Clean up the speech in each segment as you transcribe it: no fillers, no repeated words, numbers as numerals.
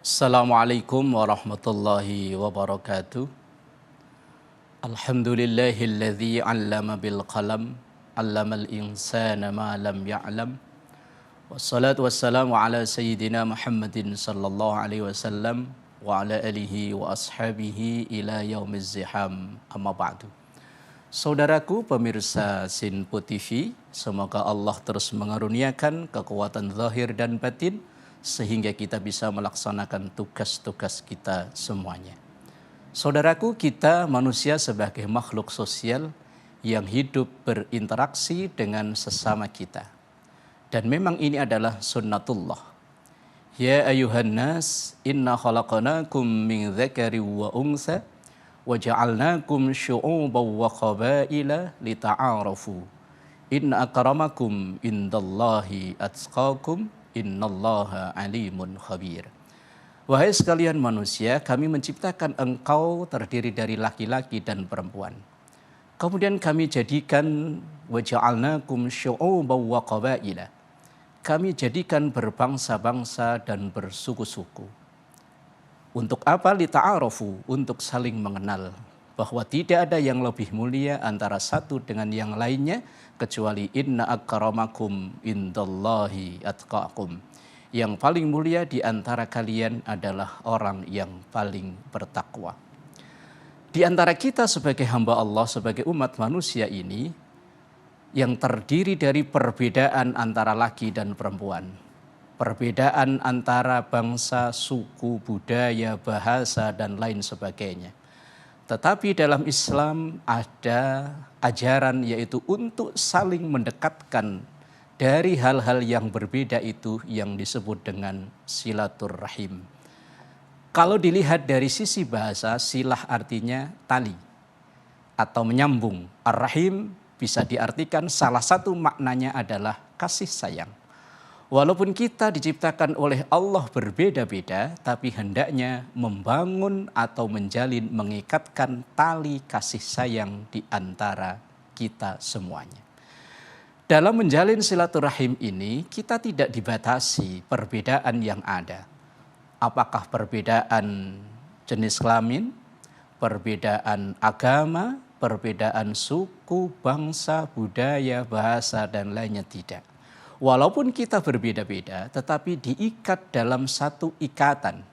Assalamualaikum warahmatullahi wabarakatuh. Alhamdulillahilladzi 'allama bil qalam, 'allamal insana ma lam ya'lam. Wassalatu wassalamu ala sayyidina Muhammadin sallallahu alaihi wasallam wa ala alihi wa ashabihi ila yaumiz ziham. Amma ba'du. Saudaraku pemirsa Sinpo TV, semoga Allah terus mengaruniakan kekuatan zahir dan batin sehingga kita bisa melaksanakan tugas-tugas kita semuanya. Saudaraku, kita manusia sebagai makhluk sosial yang hidup berinteraksi dengan sesama kita. Dan memang ini adalah sunnatullah. Ya ayuhan nas, inna khalaqnakum min dzakari wa unsa wa ja'alnakum syu'uban wa qabaila lita'arafu. Inna akramakum indallahi atqakum. Innallaha alimun khabir. Wahai sekalian manusia, kami menciptakan engkau terdiri dari laki-laki dan perempuan. Kemudian kami jadikan waja'alnakum syu'uban wa qabaila. Kami jadikan berbangsa-bangsa dan bersuku-suku. Untuk apa? Lita'arafu, untuk saling mengenal bahwa tidak ada yang lebih mulia antara satu dengan yang lainnya kecuali inna akramakum indallahi atqakum. Yang paling mulia di antara kalian adalah orang yang paling bertakwa. Di antara kita sebagai hamba Allah, sebagai umat manusia ini, yang terdiri dari perbedaan antara laki dan perempuan, perbedaan antara bangsa, suku, budaya, bahasa, dan lain sebagainya. Tetapi dalam Islam ada ajaran yaitu untuk saling mendekatkan dari hal-hal yang berbeda itu yang disebut dengan silaturrahim. Kalau dilihat dari sisi bahasa, silah artinya tali atau menyambung. Ar-Rahim bisa diartikan salah satu maknanya adalah kasih sayang. Walaupun kita diciptakan oleh Allah berbeda-beda, tapi hendaknya membangun atau menjalin, mengikatkan tali kasih sayang di antara kita semuanya. Dalam menjalin silaturahim ini, kita tidak dibatasi perbedaan yang ada. Apakah perbedaan jenis kelamin, perbedaan agama, perbedaan suku, bangsa, budaya, bahasa, dan lainnya, tidak. Walaupun kita berbeda-beda, tetapi diikat dalam satu ikatan.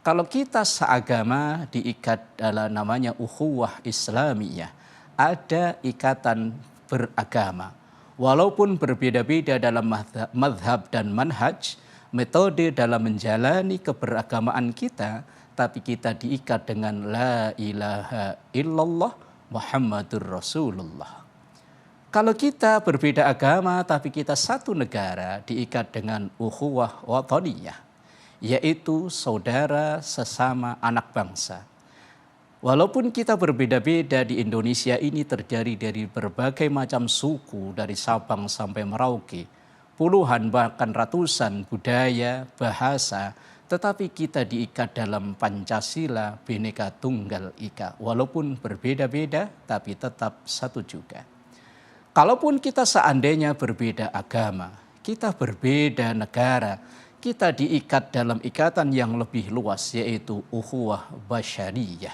Kalau kita seagama, diikat dalam namanya ukhuwah Islamiyah. Ada ikatan beragama. Walaupun berbeda-beda dalam madhab dan manhaj, metode dalam menjalani keberagamaan kita, tapi kita diikat dengan la ilaha illallah Muhammadur Rasulullah. Kalau kita berbeda agama tapi kita satu negara, diikat dengan ukhuwah wataniyah, yaitu saudara sesama anak bangsa. Walaupun kita berbeda-beda di Indonesia ini terdiri dari berbagai macam suku dari Sabang sampai Merauke, puluhan bahkan ratusan budaya, bahasa, tetapi kita diikat dalam Pancasila Bhinneka Tunggal Ika. Walaupun berbeda-beda tapi tetap satu juga. Kalaupun kita seandainya berbeda agama, kita berbeda negara, kita diikat dalam ikatan yang lebih luas yaitu ukhuwah basyariyah.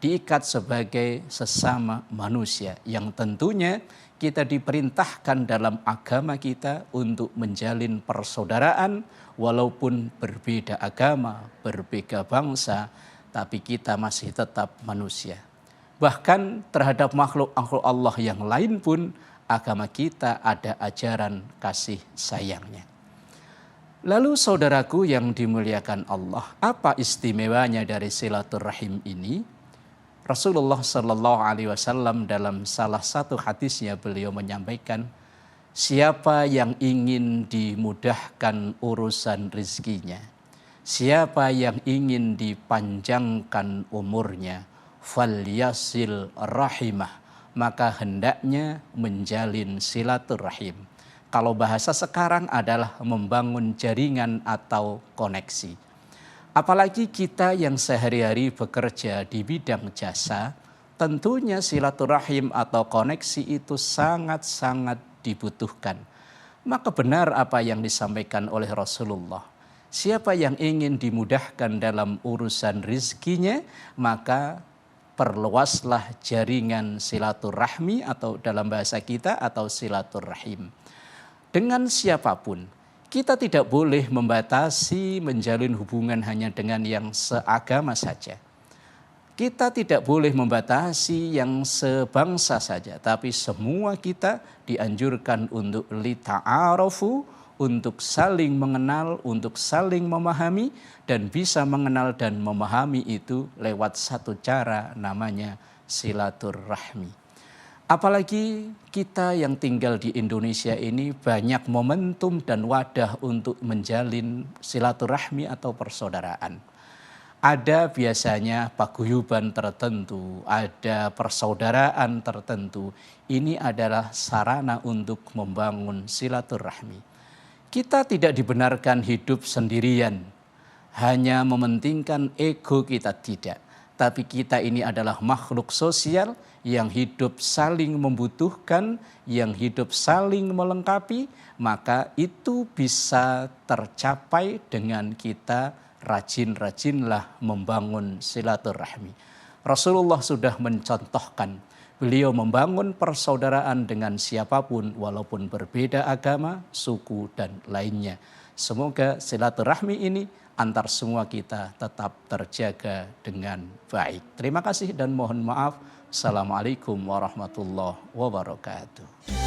Diikat sebagai sesama manusia yang tentunya kita diperintahkan dalam agama kita untuk menjalin persaudaraan walaupun berbeda agama, berbeda bangsa, tapi kita masih tetap manusia. Bahkan terhadap makhluk-makhluk Allah yang lain pun agama kita ada ajaran kasih sayangnya. Lalu saudaraku yang dimuliakan Allah, apa istimewanya dari silaturahim ini? Rasulullah Sallallahu Alaihi Wasallam dalam salah satu hadisnya beliau menyampaikan, siapa yang ingin dimudahkan urusan rezekinya, siapa yang ingin dipanjangkan umurnya, falyasil rahimah, maka hendaknya menjalin silaturahim. Kalau bahasa sekarang adalah membangun jaringan atau koneksi. Apalagi kita yang sehari-hari bekerja di bidang jasa, tentunya silaturahim atau koneksi itu sangat-sangat dibutuhkan. Maka benar apa yang disampaikan oleh Rasulullah. Siapa yang ingin dimudahkan dalam urusan rizkinya, maka perluaslah jaringan silaturahmi atau dalam bahasa kita atau silaturahim. Dengan siapapun, kita tidak boleh membatasi menjalin hubungan hanya dengan yang seagama saja. Kita tidak boleh membatasi yang sebangsa saja, tapi semua kita dianjurkan untuk lita'arofu, untuk saling mengenal, untuk saling memahami, dan bisa mengenal dan memahami itu lewat satu cara, namanya silaturahmi. Apalagi kita yang tinggal di Indonesia ini banyak momentum dan wadah untuk menjalin silaturahmi atau persaudaraan. Ada biasanya paguyuban tertentu, ada persaudaraan tertentu. Ini adalah sarana untuk membangun silaturahmi. Kita tidak dibenarkan hidup sendirian, hanya mementingkan ego kita, tidak. Tapi kita ini adalah makhluk sosial yang hidup saling membutuhkan, yang hidup saling melengkapi, maka itu bisa tercapai dengan kita rajin-rajinlah membangun silaturahmi. Rasulullah sudah mencontohkan, beliau membangun persaudaraan dengan siapapun walaupun berbeda agama, suku, dan lainnya. Semoga silaturahmi ini antar semua kita tetap terjaga dengan baik. Terima kasih dan mohon maaf. Assalamualaikum warahmatullahi wabarakatuh.